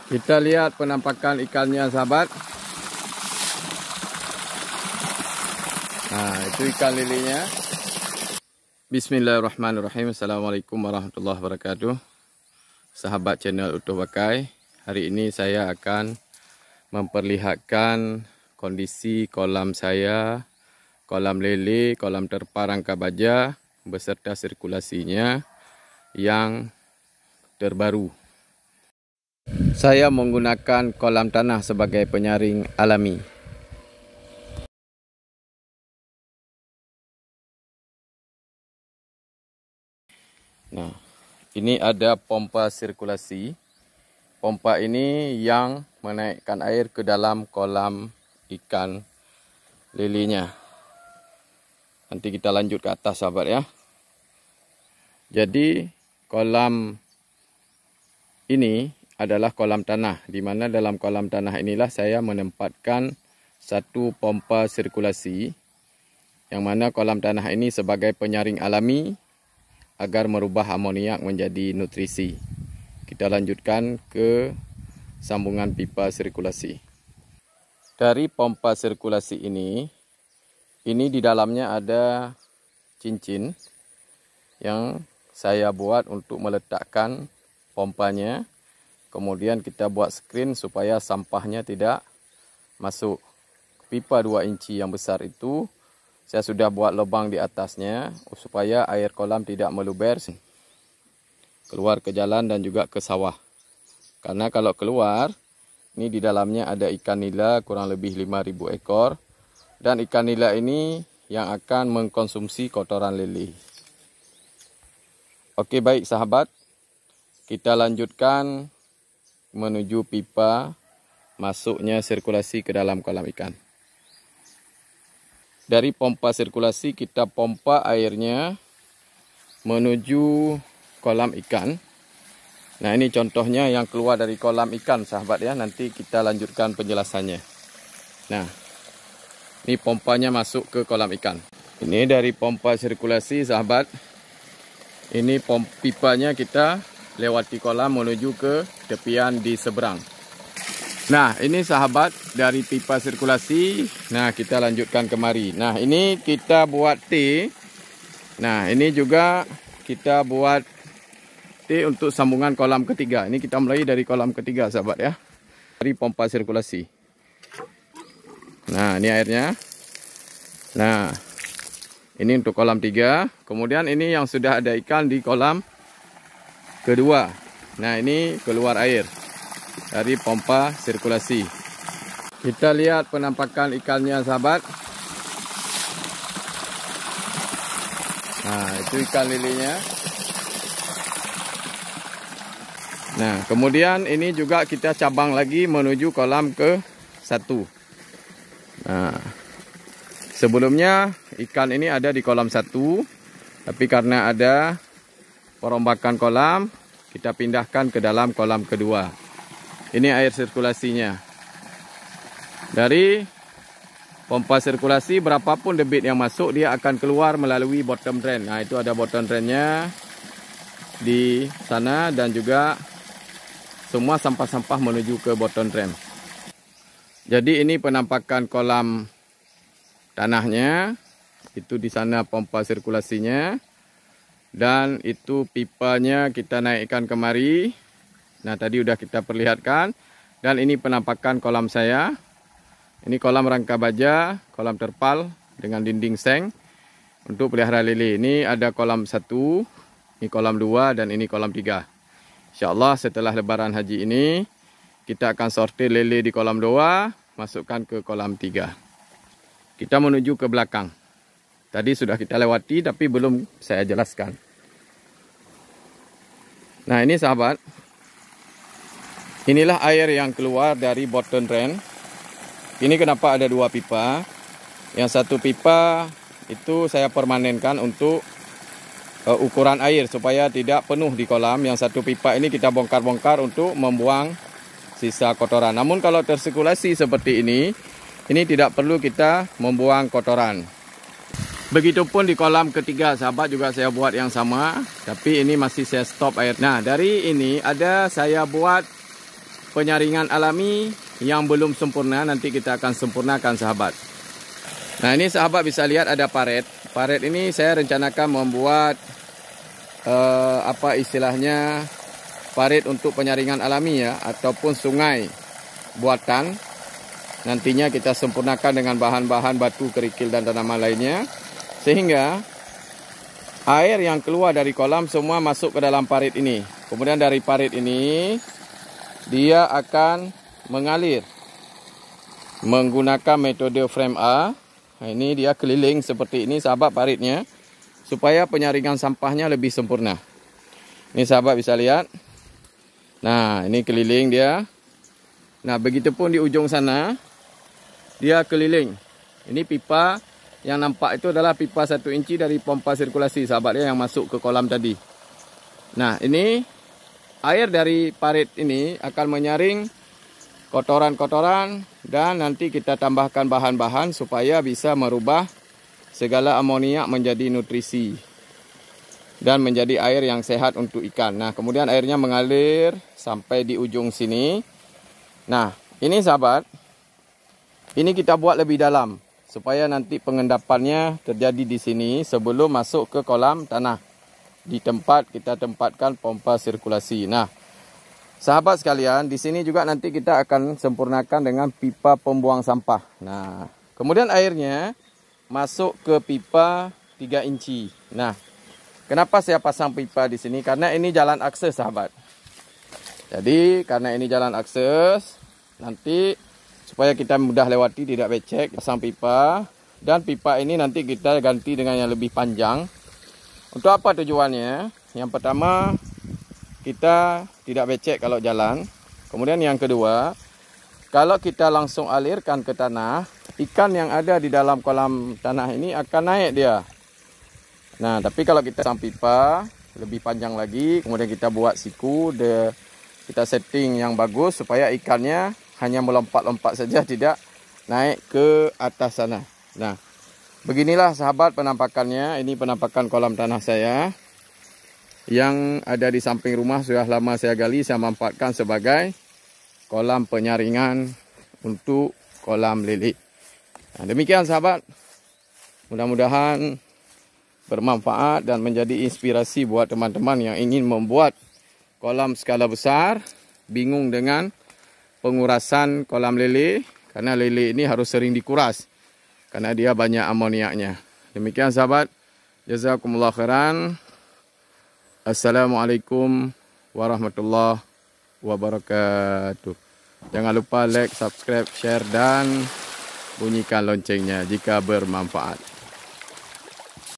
Kita lihat penampakan ikannya, sahabat. Nah, itu ikan lilinya. Bismillahirrahmanirrahim. Assalamualaikum warahmatullahi wabarakatuh. Sahabat channel Utuh Bakai. Hari ini saya akan memperlihatkan kondisi kolam saya, kolam lele, kolam terpal rangka baja beserta sirkulasinya yang terbaru. Saya menggunakan kolam tanah sebagai penyaring alami. Nah, ini ada pompa sirkulasi. Pompa ini yang menaikkan air ke dalam kolam ikan lelenya. Nanti kita lanjut ke atas, sahabat ya. Jadi kolam ini adalah kolam tanah, di mana dalam kolam tanah inilah saya menempatkan satu pompa sirkulasi, yang mana kolam tanah ini sebagai penyaring alami agar merubah amoniak menjadi nutrisi. Kita lanjutkan ke sambungan pipa sirkulasi. Dari pompa sirkulasi ini di dalamnya ada cincin yang saya buat untuk meletakkan pompanya. Kemudian kita buat screen supaya sampahnya tidak masuk. Pipa 2 inci yang besar itu saya sudah buat lubang di atasnya supaya air kolam tidak meluber keluar ke jalan dan juga ke sawah. Karena kalau keluar, ini di dalamnya ada ikan nila kurang lebih 5.000 ekor. Dan ikan nila ini yang akan mengkonsumsi kotoran lele. Oke, baik sahabat. Kita lanjutkan menuju pipa masuknya sirkulasi ke dalam kolam ikan. Dari pompa sirkulasi kita pompa airnya menuju kolam ikan. Nah, ini contohnya yang keluar dari kolam ikan, sahabat ya. Nanti kita lanjutkan penjelasannya. Nah, ini pompanya masuk ke kolam ikan. Ini dari pompa sirkulasi, sahabat. Ini pipanya kita lewati kolam menuju ke tepian di seberang. Nah, ini sahabat dari pipa sirkulasi. Nah, kita lanjutkan kemari. Nah, ini kita buat T. Nah, ini juga kita buat T untuk sambungan kolam ketiga. Ini kita mulai dari kolam ketiga, sahabat ya. Dari pompa sirkulasi. Nah, ini airnya. Nah, ini untuk kolam 3. Kemudian ini yang sudah ada ikan di kolam kedua. Nah, ini keluar air dari pompa sirkulasi. Kita lihat penampakan ikannya, sahabat. Nah, itu ikan lilinya. Nah, kemudian ini juga kita cabang lagi menuju kolam ke-1. Nah, sebelumnya ikan ini ada di kolam 1, tapi karena ada perombakan kolam, kita pindahkan ke dalam kolam kedua. Ini air sirkulasinya. Dari pompa sirkulasi, berapapun debit yang masuk, dia akan keluar melalui bottom drain. Nah, itu ada bottom drainnya di sana, dan juga semua sampah-sampah menuju ke bottom drain. Jadi ini penampakan kolam tanahnya. Itu di sana pompa sirkulasinya. Dan itu pipanya kita naikkan kemari. Nah, tadi udah kita perlihatkan. Dan ini penampakan kolam saya. Ini kolam rangka baja, kolam terpal dengan dinding seng untuk pelihara lele. Ini ada kolam 1, ini kolam 2, dan ini kolam 3. InsyaAllah setelah lebaran haji ini, kita akan sortir lele di kolam 2, masukkan ke kolam 3. Kita menuju ke belakang. Tadi sudah kita lewati, tapi belum saya jelaskan. Nah, ini sahabat. Inilah air yang keluar dari bottom drain. Ini kenapa ada 2 pipa. Yang satu pipa itu saya permanenkan untuk ukuran air supaya tidak penuh di kolam. Yang satu pipa ini kita bongkar-bongkar untuk membuang sisa kotoran. Namun kalau tersirkulasi seperti ini tidak perlu kita membuang kotoran. Begitupun di kolam ketiga, sahabat, juga saya buat yang sama. Tapi ini masih saya stop air. Nah, dari ini ada saya buat penyaringan alami yang belum sempurna, nanti kita akan sempurnakan sahabat. Nah, ini sahabat bisa lihat ada paret. Paret ini saya rencanakan membuat apa istilahnya, paret untuk penyaringan alami ya, ataupun sungai buatan. Nantinya kita sempurnakan dengan bahan-bahan batu, kerikil dan tanaman lainnya, sehingga air yang keluar dari kolam semua masuk ke dalam parit ini. Kemudian dari parit ini dia akan mengalir menggunakan metode frame A. Nah, ini dia keliling seperti ini sahabat paritnya, supaya penyaringan sampahnya lebih sempurna. Ini sahabat bisa lihat. Nah, ini keliling dia. Nah, begitupun di ujung sana dia keliling. Ini pipa yang nampak itu adalah pipa 1 inci dari pompa sirkulasi sahabat ya, yang masuk ke kolam tadi. Nah, ini air dari parit ini akan menyaring kotoran-kotoran dan nanti kita tambahkan bahan-bahan supaya bisa merubah segala amoniak menjadi nutrisi dan menjadi air yang sehat untuk ikan. Nah, kemudian airnya mengalir sampai di ujung sini. Nah, ini sahabat, ini kita buat lebih dalam supaya nanti pengendapannya terjadi di sini sebelum masuk ke kolam tanah. Di tempat kita tempatkan pompa sirkulasi. Nah, sahabat sekalian, di sini juga nanti kita akan sempurnakan dengan pipa pembuang sampah. Nah, kemudian airnya masuk ke pipa 3 inci. Nah, kenapa saya pasang pipa di sini? Karena ini jalan akses sahabat. Jadi, karena ini jalan akses, nanti supaya kita mudah lewati, tidak becek, pasang pipa. Dan pipa ini nanti kita ganti dengan yang lebih panjang. Untuk apa tujuannya? Yang pertama, kita tidak becek kalau jalan. Kemudian yang kedua, kalau kita langsung alirkan ke tanah, ikan yang ada di dalam kolam tanah ini akan naik dia. Nah, tapi kalau kita pasang pipa lebih panjang lagi, kemudian kita buat siku, kita setting yang bagus supaya ikannya hanya melompat-lompat saja, tidak naik ke atas sana. Nah, beginilah sahabat penampakannya. Ini penampakan kolam tanah saya yang ada di samping rumah. Sudah lama saya gali, saya manfaatkan sebagai kolam penyaringan untuk kolam lele. Nah, demikian sahabat. Mudah-mudahan bermanfaat dan menjadi inspirasi buat teman-teman yang ingin membuat kolam skala besar, bingung dengan pengurasan kolam lele, karena lele ini harus sering dikuras karena dia banyak amoniaknya. Demikian sahabat. Jazakumullah khairan. Assalamualaikum warahmatullahi wabarakatuh. Jangan lupa like, subscribe, share dan bunyikan loncengnya jika bermanfaat.